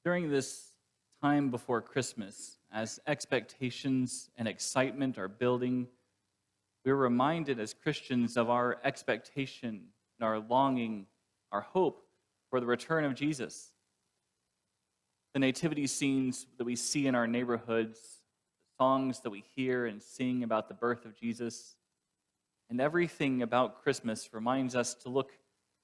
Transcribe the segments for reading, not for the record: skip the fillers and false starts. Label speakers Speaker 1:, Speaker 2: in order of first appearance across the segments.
Speaker 1: During this time before Christmas, as expectations and excitement are building, we're reminded as Christians of our expectation and our longing, our hope for the return of Jesus. The nativity scenes that we see in our neighborhoods, the songs that we hear and sing about the birth of Jesus, and everything about Christmas reminds us to look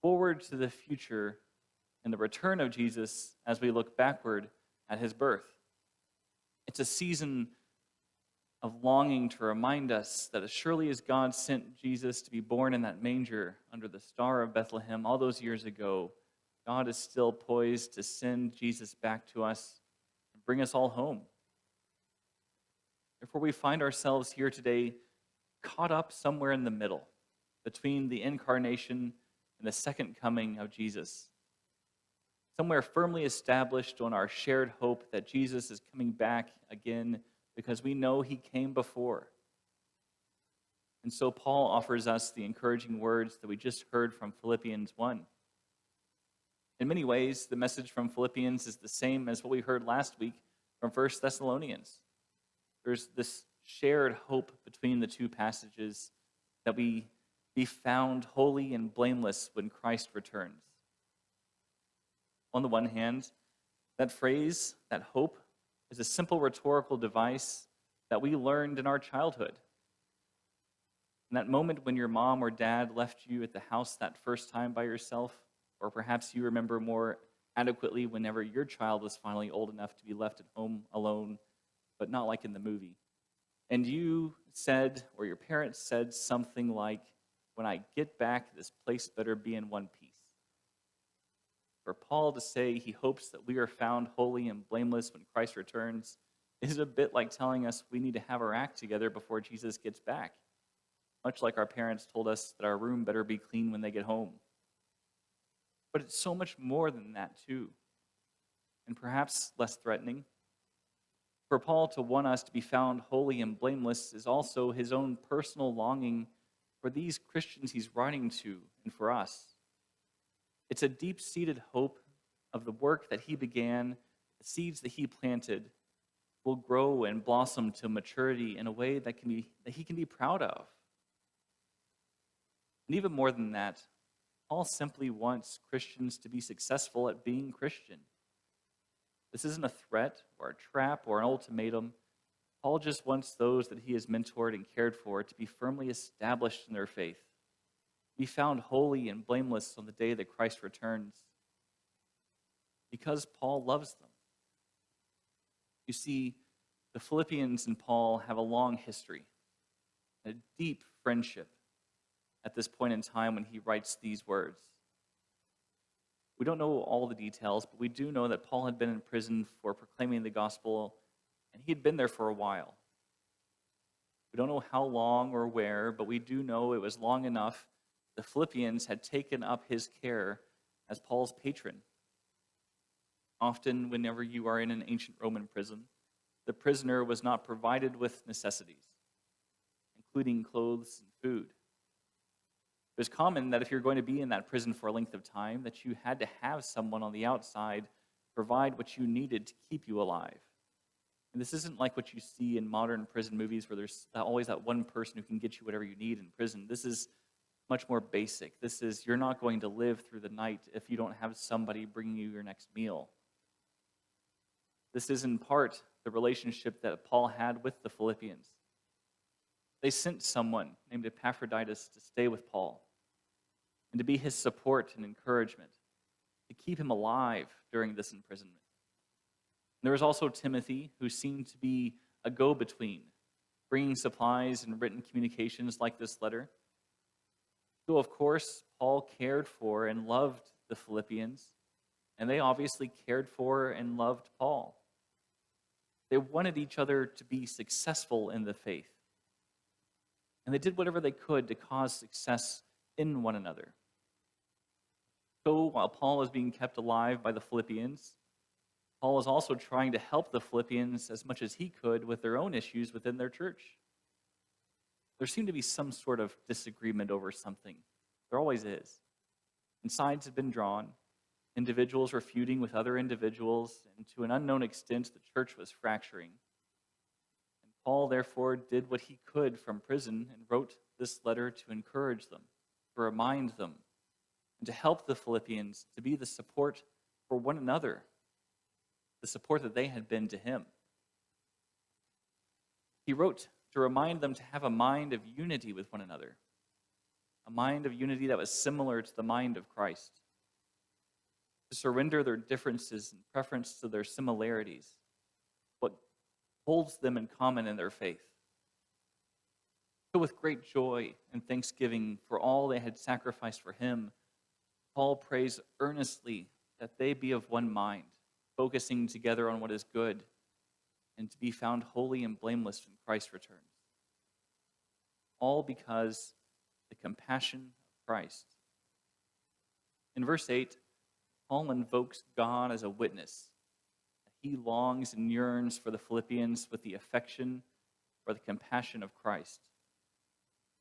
Speaker 1: forward to the future and the return of Jesus as we look backward at his birth. It's a season of longing to remind us that as surely as God sent Jesus to be born in that manger under the star of Bethlehem all those years ago, God is still poised to send Jesus back to us and bring us all home. Therefore, we find ourselves here today caught up somewhere in the middle between the incarnation and the second coming of Jesus. Somewhere firmly established on our shared hope that Jesus is coming back again because we know he came before. And so Paul offers us the encouraging words that we just heard from Philippians 1. In many ways, the message from Philippians is the same as what we heard last week from 1 Thessalonians. There's this shared hope between the two passages that we be found holy and blameless when Christ returns. On the one hand, that phrase, that hope, is a simple rhetorical device that we learned in our childhood. In that moment when your mom or dad left you at the house that first time by yourself, or perhaps you remember more adequately whenever your child was finally old enough to be left at home alone, but not like in the movie. And you said, or your parents said something like, "When I get back, this place better be in one piece." For Paul to say he hopes that we are found holy and blameless when Christ returns is a bit like telling us we need to have our act together before Jesus gets back, much like our parents told us that our room better be clean when they get home. But it's so much more than that too, and perhaps less threatening. For Paul to want us to be found holy and blameless is also his own personal longing for these Christians he's writing to and for us. It's a deep-seated hope of the work that he began, the seeds that he planted, will grow and blossom to maturity in a way that he can be proud of. And even more than that, Paul simply wants Christians to be successful at being Christian. This isn't a threat or a trap or an ultimatum. Paul just wants those that he has mentored and cared for to be firmly established in their faith, be found holy and blameless on the day that Christ returns, because Paul loves them. You see, the Philippians and Paul have a long history, a deep friendship at this point in time when he writes these words. We don't know all the details, but we do know that Paul had been in prison for proclaiming the gospel, and he had been there for a while. We don't know how long or where, but we do know it was long enough the Philippians had taken up his care as Paul's patron. Often, whenever you are in an ancient Roman prison, the prisoner was not provided with necessities, including clothes and food. It was common that if you're going to be in that prison for a length of time, that you had to have someone on the outside provide what you needed to keep you alive. And this isn't like what you see in modern prison movies where there's always that one person who can get you whatever you need in prison. This is much more basic. This is, you're not going to live through the night if you don't have somebody bringing you your next meal. This is in part the relationship that Paul had with the Philippians. They sent someone named Epaphroditus to stay with Paul and to be his support and encouragement, to keep him alive during this imprisonment. And there was also Timothy, who seemed to be a go-between, bringing supplies and written communications like this letter. So, of course, Paul cared for and loved the Philippians, and they obviously cared for and loved Paul. They wanted each other to be successful in the faith, and they did whatever they could to cause success in one another. So, while Paul is being kept alive by the Philippians, Paul is also trying to help the Philippians as much as he could with their own issues within their church. There seemed to be some sort of disagreement over something. There always is. And sides have been drawn. Individuals were feuding with other individuals, and to an unknown extent, the church was fracturing. And Paul, therefore, did what he could from prison and wrote this letter to encourage them, to remind them, and to help the Philippians to be the support for one another, the support that they had been to him. He wrote to remind them to have a mind of unity with one another, a mind of unity that was similar to the mind of Christ, to surrender their differences in preference to their similarities, what holds them in common in their faith. So with great joy and thanksgiving for all they had sacrificed for him, Paul prays earnestly that they be of one mind, focusing together on what is good, and to be found holy and blameless when Christ returns. All because the compassion of Christ. In verse 8, Paul invokes God as a witness. He longs and yearns for the Philippians with the affection or the compassion of Christ.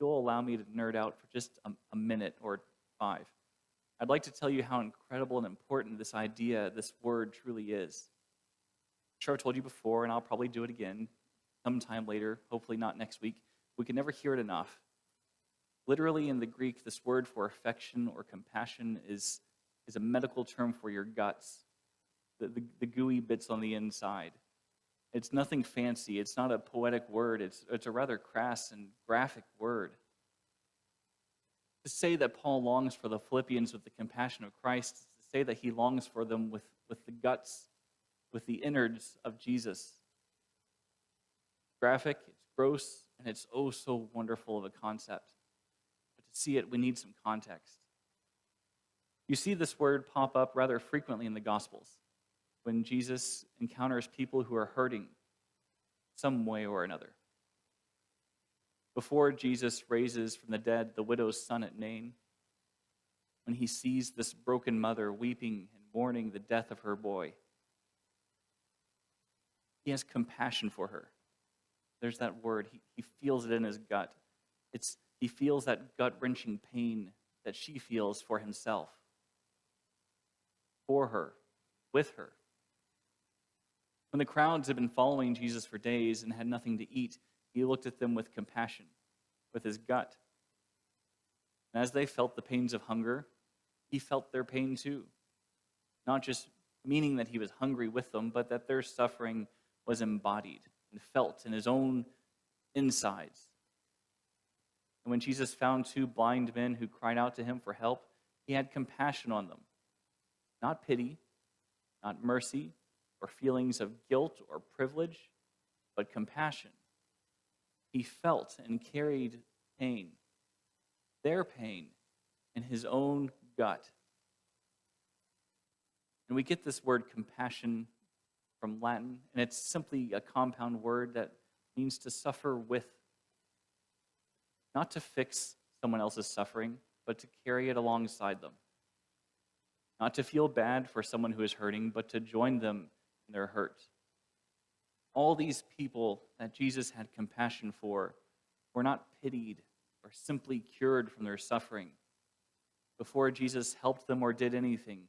Speaker 1: You'll allow me to nerd out for just a minute or 5. I'd like to tell you how incredible and important this idea, this word truly is. I'm sure I've told you before, and I'll probably do it again sometime later, hopefully not next week. We can never hear it enough. Literally in the Greek, this word for affection or compassion is a medical term for your guts, the gooey bits on the inside. It's nothing fancy. It's not a poetic word. It's a rather crass and graphic word. To say that Paul longs for the Philippians with the compassion of Christ is to say that he longs for them with the guts, with the innards of Jesus. Graphic, it's gross, and it's oh so wonderful of a concept. But to see it, we need some context. You see this word pop up rather frequently in the Gospels when Jesus encounters people who are hurting some way or another. Before Jesus raises from the dead the widow's son at Nain, when he sees this broken mother weeping and mourning the death of her boy, he has compassion for her. There's that word. He feels it in his gut. He feels that gut-wrenching pain that she feels for himself, for her, with her. When the crowds had been following Jesus for days and had nothing to eat, he looked at them with compassion, with his gut. And as they felt the pains of hunger, he felt their pain too. Not just meaning that he was hungry with them, but that their suffering was embodied and felt in his own insides. And when Jesus found 2 blind men who cried out to him for help, he had compassion on them. Not pity, not mercy, or feelings of guilt or privilege, but compassion. He felt and carried pain, their pain, in his own gut. And we get this word compassion from Latin, and it's simply a compound word that means to suffer with. Not to fix someone else's suffering, but to carry it alongside them. Not to feel bad for someone who is hurting, but to join them in their hurt. All these people that Jesus had compassion for were not pitied or simply cured from their suffering. Before Jesus helped them or did anything,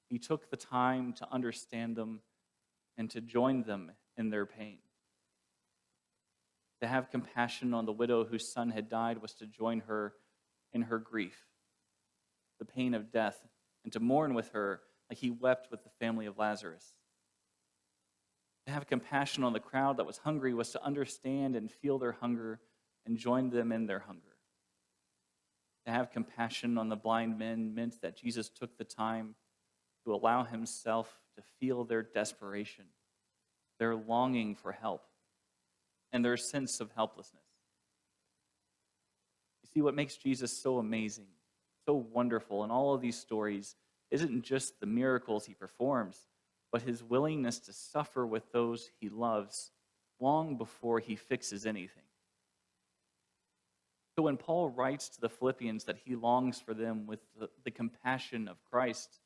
Speaker 1: he took the time to understand them and to join them in their pain. To have compassion on the widow whose son had died was to join her in her grief, the pain of death, and to mourn with her like he wept with the family of Lazarus. To have compassion on the crowd that was hungry was to understand and feel their hunger and join them in their hunger. To have compassion on the blind men meant that Jesus took the time to allow himself to feel their desperation, their longing for help, and their sense of helplessness. You see, what makes Jesus so amazing, so wonderful in all of these stories isn't just the miracles he performs, but his willingness to suffer with those he loves long before he fixes anything. So when Paul writes to the Philippians that he longs for them with the compassion of Christ,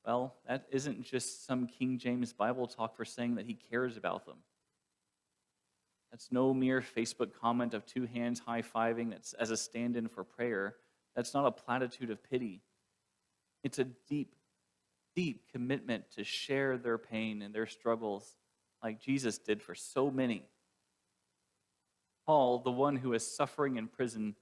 Speaker 1: well, that isn't just some King James Bible talk for saying that he cares about them. That's no mere Facebook comment of 2 hands high-fiving that's as a stand-in for prayer. That's not a platitude of pity. It's a deep, deep commitment to share their pain and their struggles like Jesus did for so many. Paul, the one who is suffering in prison,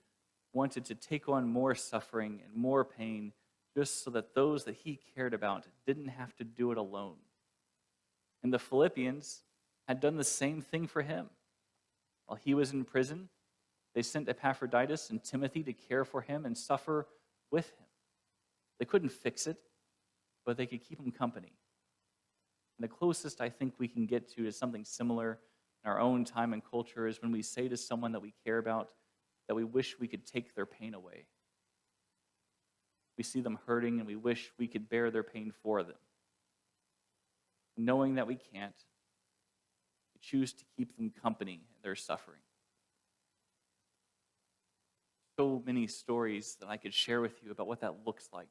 Speaker 1: wanted to take on more suffering and more pain just so that those that he cared about didn't have to do it alone. And the Philippians had done the same thing for him. While he was in prison, they sent Epaphroditus and Timothy to care for him and suffer with him. They couldn't fix it, but they could keep him company. And the closest I think we can get to is something similar in our own time and culture is when we say to someone that we care about that we wish we could take their pain away. We see them hurting and we wish we could bear their pain for them. Knowing that we can't, we choose to keep them company in their suffering. So many stories that I could share with you about what that looks like.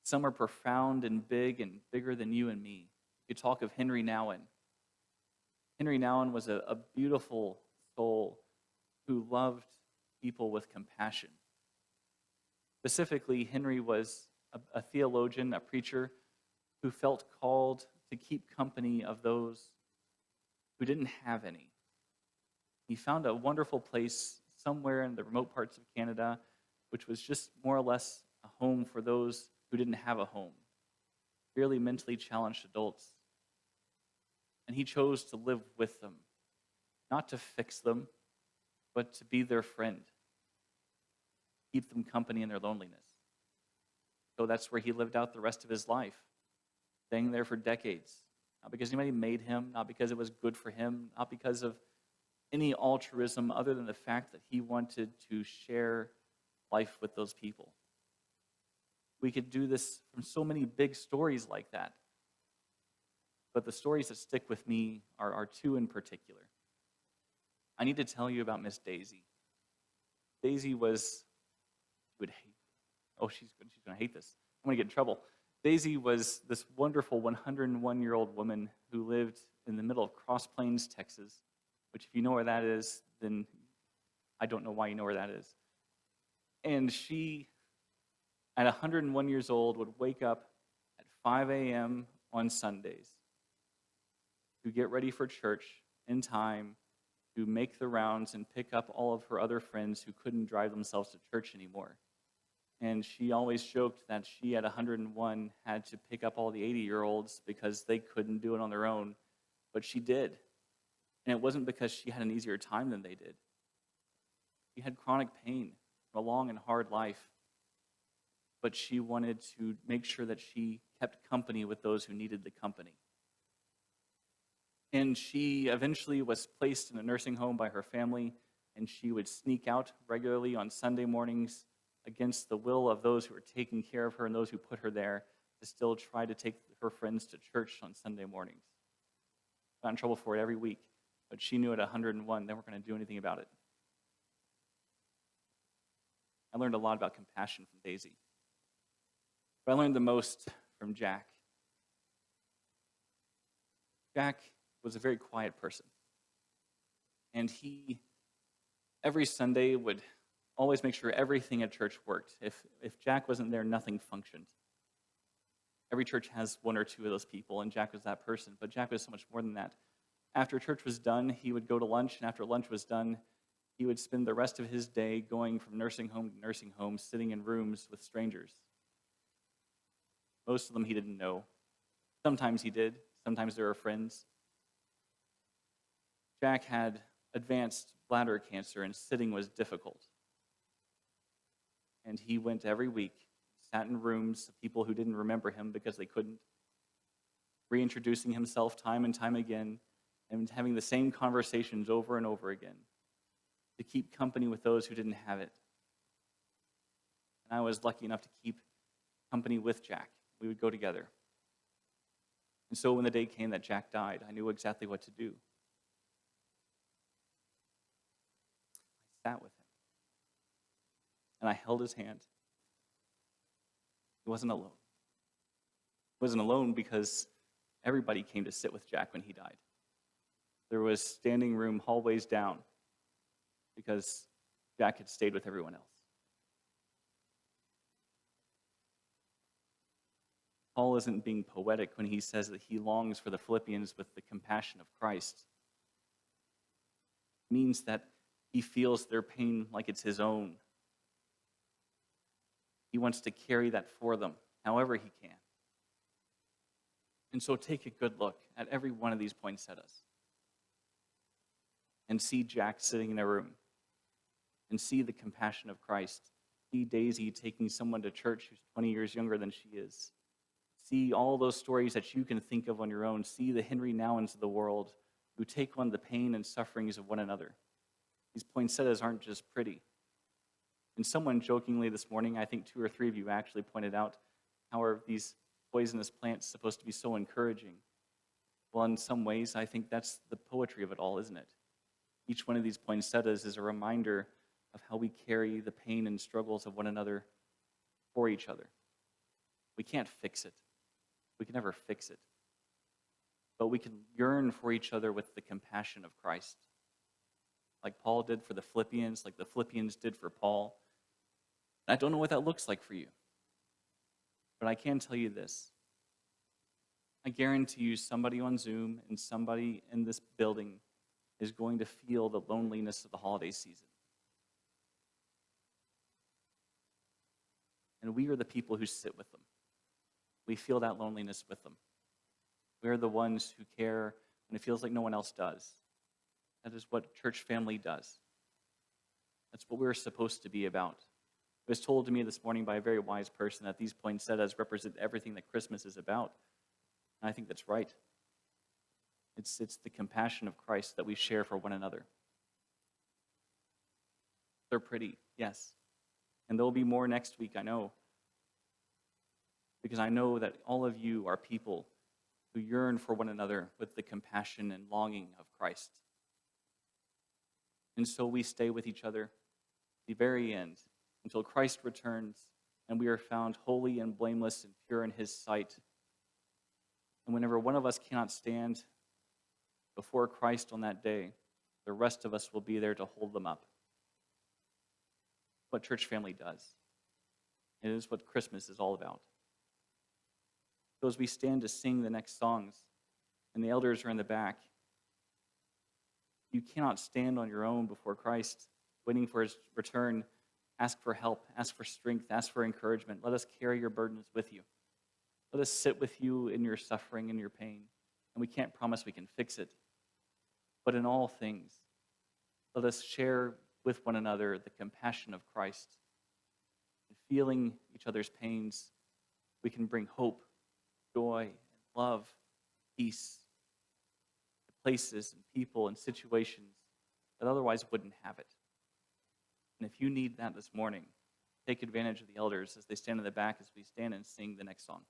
Speaker 1: Some are profound and big and bigger than you and me. You could talk of Henry Nouwen. Henry Nouwen was a beautiful soul who loved people with compassion. Specifically, Henry was a theologian, a preacher, who felt called to keep company of those who didn't have any. He found a wonderful place somewhere in the remote parts of Canada, which was just more or less a home for those who didn't have a home, severely mentally challenged adults. And he chose to live with them, not to fix them, but to be their friend, keep them company in their loneliness. So that's where he lived out the rest of his life, staying there for decades. Not because anybody made him, not because it was good for him, not because of any altruism other than the fact that he wanted to share life with those people. We could do this from so many big stories like that. But the stories that stick with me are two in particular. I need to tell you about Miss Daisy. Daisy was, she's going to hate this. I'm going to get in trouble. Daisy was this wonderful 101-year-old woman who lived in the middle of Cross Plains, Texas, which if you know where that is, then I don't know why you know where that is. And she, at 101 years old, would wake up at 5 a.m. on Sundays to get ready for church in time, to make the rounds and pick up all of her other friends who couldn't drive themselves to church anymore. And she always joked that she, at 101, had to pick up all the 80-year-olds because they couldn't do it on their own. But she did. And it wasn't because she had an easier time than they did. She had chronic pain from a long and hard life. But she wanted to make sure that she kept company with those who needed the company. And she eventually was placed in a nursing home by her family, and she would sneak out regularly on Sunday mornings against the will of those who were taking care of her and those who put her there to still try to take her friends to church on Sunday mornings. Got in trouble for it every week, but she knew at 101 they weren't going to do anything about it. I learned a lot about compassion from Daisy. But I learned the most from Jack. Jack was a very quiet person. And he, every Sunday, would always make sure everything at church worked. If Jack wasn't there, nothing functioned. Every church has one or two of those people, and Jack was that person. But Jack was so much more than that. After church was done, he would go to lunch, and after lunch was done, he would spend the rest of his day going from nursing home to nursing home, sitting in rooms with strangers. Most of them he didn't know. Sometimes he did. Sometimes they were friends. Jack had advanced bladder cancer, and sitting was difficult. And he went every week, sat in rooms of people who didn't remember him because they couldn't, reintroducing himself time and time again, and having the same conversations over and over again to keep company with those who didn't have it. And I was lucky enough to keep company with Jack. We would go together. And so when the day came that Jack died, I knew exactly what to do. I sat with him. And I held his hand. He wasn't alone. He wasn't alone because everybody came to sit with Jack when he died. There was standing room hallways down because Jack had stayed with everyone else. Paul isn't being poetic when he says that he longs for the Philippians with the compassion of Christ. It means that he feels their pain like it's his own. He wants to carry that for them however he can. And so take a good look at every one of these poinsettias and see Jack sitting in a room and see the compassion of Christ. See Daisy taking someone to church who's 20 years younger than she is. See all those stories that you can think of on your own. See the Henry Nowens of the world who take on the pain and sufferings of one another. These poinsettias aren't just pretty. And someone jokingly this morning, I think 2 or 3 of you actually pointed out, how are these poisonous plants supposed to be so encouraging? Well, in some ways, I think that's the poetry of it all, isn't it? Each one of these poinsettias is a reminder of how we carry the pain and struggles of one another for each other. We can't fix it. We can never fix it. But we can yearn for each other with the compassion of Christ. Like Paul did for the Philippians, like the Philippians did for Paul. I don't know what that looks like for you. But I can tell you this. I guarantee you somebody on Zoom and somebody in this building is going to feel the loneliness of the holiday season. And we are the people who sit with them. We feel that loneliness with them. We are the ones who care when it feels like no one else does. That is what church family does. That's what we're supposed to be about. It was told to me this morning by a very wise person that these poinsettias represent everything that Christmas is about. And I think that's right. It's the compassion of Christ that we share for one another. They're pretty, yes. And there will be more next week, I know. Because I know that all of you are people who yearn for one another with the compassion and longing of Christ. And so we stay with each other to the very end until Christ returns and we are found holy and blameless and pure in his sight. And whenever one of us cannot stand before Christ on that day, the rest of us will be there to hold them up. What church family does. It is what Christmas is all about. So as we stand to sing the next songs, and the elders are in the back, you cannot stand on your own before Christ, waiting for his return. Ask for help, ask for strength, ask for encouragement. Let us carry your burdens with you. Let us sit with you in your suffering and your pain. And we can't promise we can fix it. But in all things, let us share with one another the compassion of Christ. And feeling each other's pains, we can bring hope, joy, and love, peace to places and people and situations that otherwise wouldn't have it. And if you need that this morning, take advantage of the elders as they stand in the back as we stand and sing the next song.